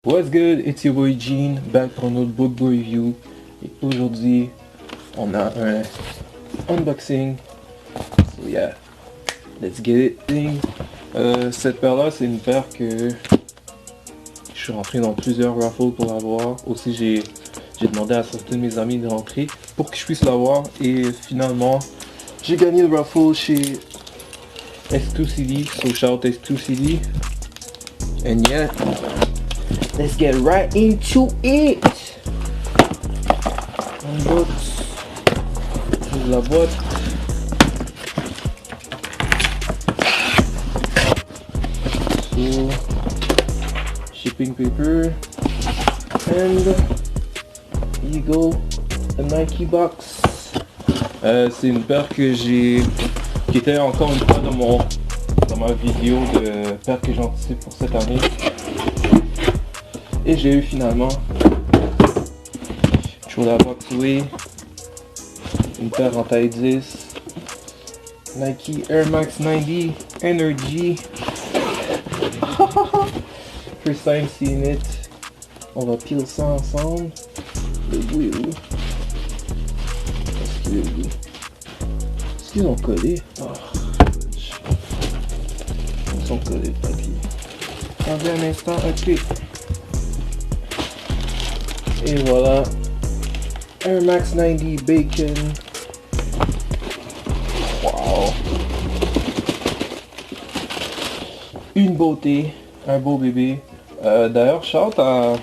What's good, it's your boy Gene, back pour notre book boy review. Et aujourd'hui, on a un unboxing. So yeah, let's get it thing. Cette paire-là, c'est une paire que je suis rentré dans plusieurs raffles pour l'avoir. Aussi, j'ai demandé à certains de mes amis de rentrer pour que je puisse l'avoir. Et finalement, j'ai gagné le raffle chez S2CD. So shout S2CD. And yeah, let's get right into it. Unbox. J'ouvre la boîte. So, shipping paper. And here you go, a Nike box. C'est une paire que qui était encore une fois dans ma vidéo de paire que j'anticipe pour cette année. Et j'ai eu finalement throw la box away, une paire en taille 10, Nike Air Max 90 Energy. First time seeing it. On va pile ça ensemble. Le bout est où? Est-ce qu'ils ont collé? Oh, ils sont collés le papier. Attendez un instant, ok. Et voilà, Air Max 90 Bacon. Wow. Une beauté, un beau bébé. D'ailleurs, shout à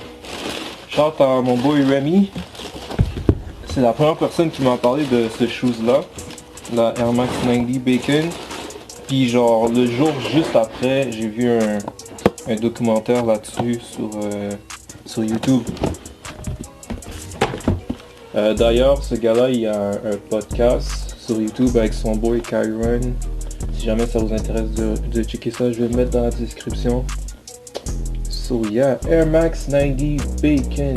mon boy Remy. C'est la première personne qui m'a parlé de ce shoes là, la Air Max 90 Bacon. Puis genre le jour juste après, j'ai vu un documentaire là-dessus sur YouTube. D'ailleurs, ce gars-là, il a un podcast sur YouTube avec son boy Kyron. Si jamais ça vous intéresse de checker ça, je vais le mettre dans la description. So yeah, Air Max 90 Bacon.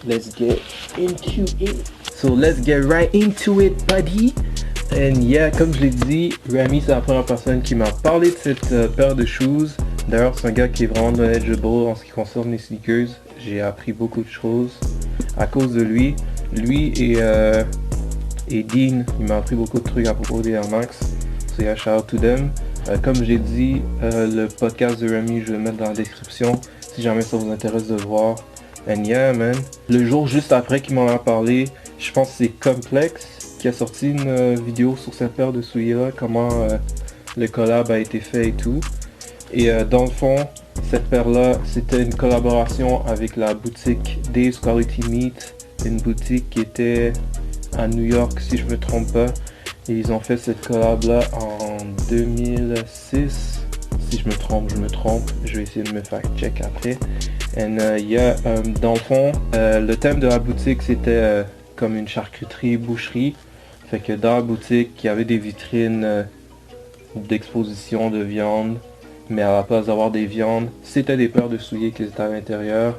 Let's get into it. So let's get right into it, buddy. And yeah, comme je l'ai dit, Remy, c'est la première personne qui m'a parlé de cette paire de shoes. D'ailleurs, c'est un gars qui est vraiment knowledgeable en ce qui concerne les sneakers. J'ai appris beaucoup de choses à cause de lui. Lui et Dean, il m'a appris beaucoup de trucs à propos des Air Max. So yeah, shout out to them. Comme j'ai dit, le podcast de Remy, je vais le mettre dans la description si jamais ça vous intéresse de le voir. And yeah, man. Le jour juste après qu'il m'en a parlé, je pense que c'est Complex qui a sorti une vidéo sur cette paire de souliers là, comment le collab a été fait et tout. Et dans le fond, cette paire là, c'était une collaboration avec la boutique Dave's Quality Meat, une boutique qui était à New York si je me trompe pas. Et ils ont fait cette collab là en 2006. Si je me trompe, je vais essayer de me faire check après. And yeah, dans le fond, le thème de la boutique c'était comme une charcuterie, boucherie. Fait que dans la boutique, il y avait des vitrines d'exposition de viande. Mais à la place d'avoir des viandes, c'était des paires de souliers qui étaient à l'intérieur.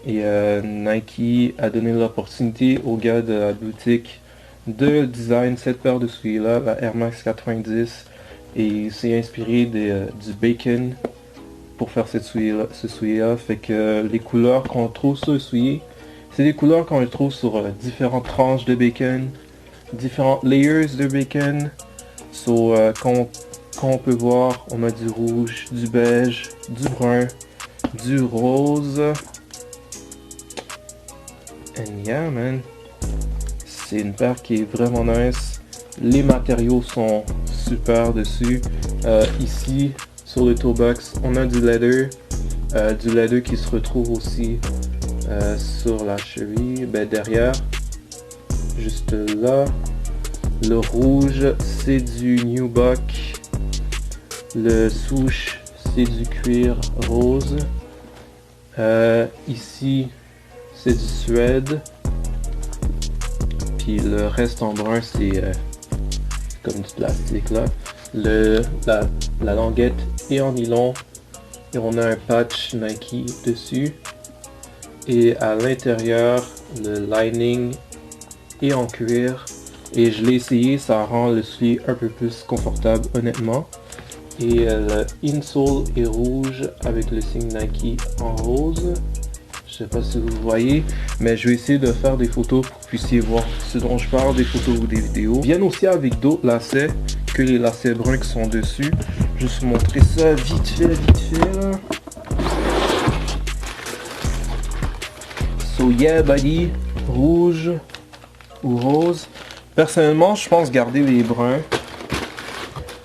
Et Nike a donné l'opportunité aux gars de la boutique de design cette paire de souliers là, la Air Max 90. Et il s'est inspiré du bacon pour faire ce soulier là. Fait que les couleurs qu'on trouve sur le soulier, c'est des couleurs qu'on trouve sur différentes tranches de bacon, différentes layers de bacon. So, quand on peut voir, on a du rouge, du beige, du brun, du rose. And yeah, man. C'est une paire qui est vraiment nice. Les matériaux sont super dessus. Ici, sur le toe box, on a du leather qui se retrouve aussi sur la cheville, derrière, juste là. Le rouge, c'est du nubuck. Le souche, c'est du cuir rose. Ici, c'est du suède. Puis le reste en brun, c'est comme du plastique là. La languette est en nylon. Et on a un patch Nike dessus. Et à l'intérieur, le lining est en cuir. Et je l'ai essayé, ça rend le soulier un peu plus confortable honnêtement. Et le insole est rouge avec le signe Nike en rose. Je sais pas si vous voyez, mais je vais essayer de faire des photos pour que vous puissiez voir ce dont je parle, des photos ou des vidéos. Ils viennent aussi avec d'autres lacets que les lacets bruns qui sont dessus. Juste vous montrer ça vite fait là. So yeah buddy, rouge ou rose. Personnellement, je pense garder les bruns.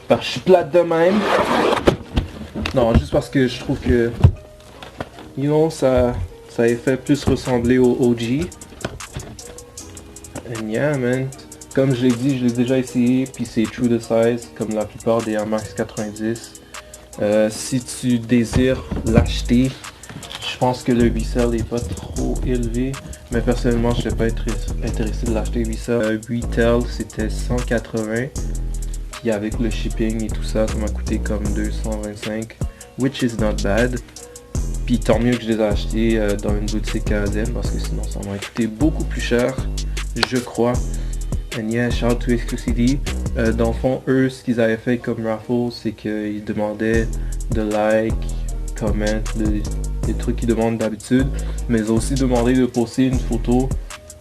Parce que je suis plate de même. Non, juste parce que je trouve que, you know, ça fait plus ressembler au OG. And yeah, man. Comme je l'ai dit, je l'ai déjà essayé, puis c'est true to size, comme la plupart des Air Max 90. Si tu désires l'acheter, je pense que le resell n'est pas trop élevé, mais personnellement, je ne serais pas intéressé de l'acheter resell. Retail, c'était 180, puis avec le shipping et tout ça, ça m'a coûté comme 225, which is not bad. Puis tant mieux que je les ai achetés dans une boutique canadienne, parce que sinon ça m'aurait coûté beaucoup plus cher, je crois. And yeah, shout out to Exclusivity. Dans le fond, eux, ce qu'ils avaient fait comme raffle, c'est qu'ils demandaient de like, comment, des trucs qu'ils demandent d'habitude, mais ils ont aussi demandé de poster une photo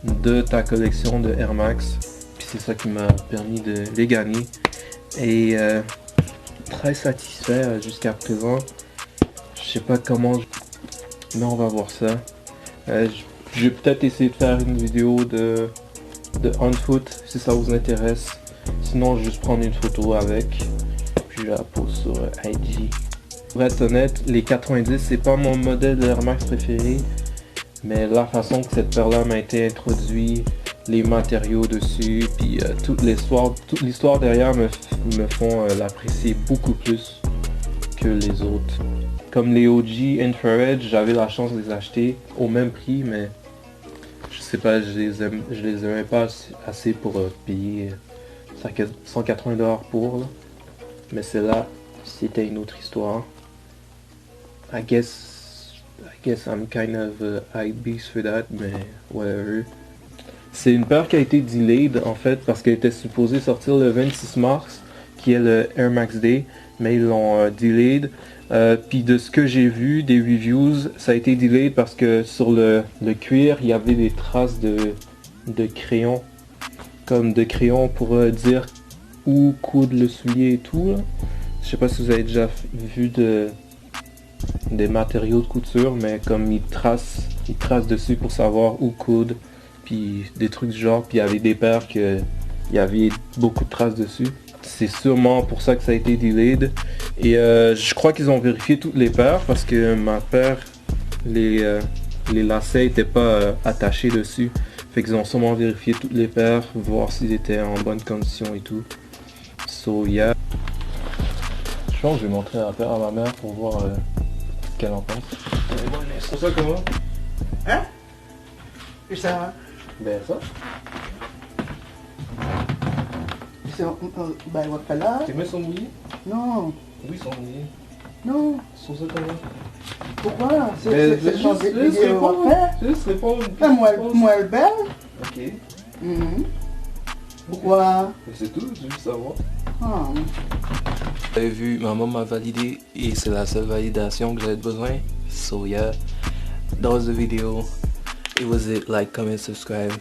de ta collection de Air Max. Puis c'est ça qui m'a permis de les gagner. Et très satisfait jusqu'à présent. Je sais pas comment, mais on va voir ça. Je vais peut-être essayer de faire une vidéo de on foot si ça vous intéresse. Sinon, je vais juste prendre une photo avec, puis je la pose sur IG. Pour être honnête, les 90 c'est pas mon modèle de Air Max préféré, mais la façon que cette paire-là m'a été introduite, les matériaux dessus, puis toute l'histoire derrière me font l'apprécier beaucoup plus que les autres. Comme les OG Infrared, j'avais la chance de les acheter au même prix, mais je sais pas, je les aimais pas assez pour payer 180$ pour, là. Mais celle-là, c'était une autre histoire. I guess I'm kind of a hype beast for that, mais whatever. C'est une paire qui a été delayed en fait parce qu'elle était supposée sortir le 26 mars, qui est le Air Max Day, mais ils l'ont delayed. Puis de ce que j'ai vu des reviews, ça a été delayed parce que sur le cuir, il y avait des traces de crayon, comme de crayon pour dire où coudre le soulier et tout, là. Je sais pas si vous avez déjà vu des matériaux de couture, mais comme ils tracent dessus pour savoir où coudre, puis des trucs du genre, puis il y avait des paires que il y avait beaucoup de traces dessus. C'est sûrement pour ça que ça a été delayed. Et je crois qu'ils ont vérifié toutes les paires parce que ma paire, les lacets n'étaient pas attachés dessus. Fait qu'ils ont sûrement vérifié toutes les paires, voir s'ils étaient en bonne condition et tout. So yeah. Je pense que je vais montrer la paire à ma mère pour voir ce qu'elle en pense. C'est ça comment? Hein? Et ça? Ben ça. Ben, votre là? Tes mains sont mouillées? Non. Oui, ils sont mouillées. Non. Ils sont ça comment? Pourquoi? C'est juste répondre. Juste répondre. Moi, elle belle? Ok. Pourquoi? C'est tout, je veux juste savoir. Ah. Vous avez vu, maman m'a validé et c'est la seule validation que j'avais besoin. So yeah, that was the video. It was it. Like, comment, subscribe.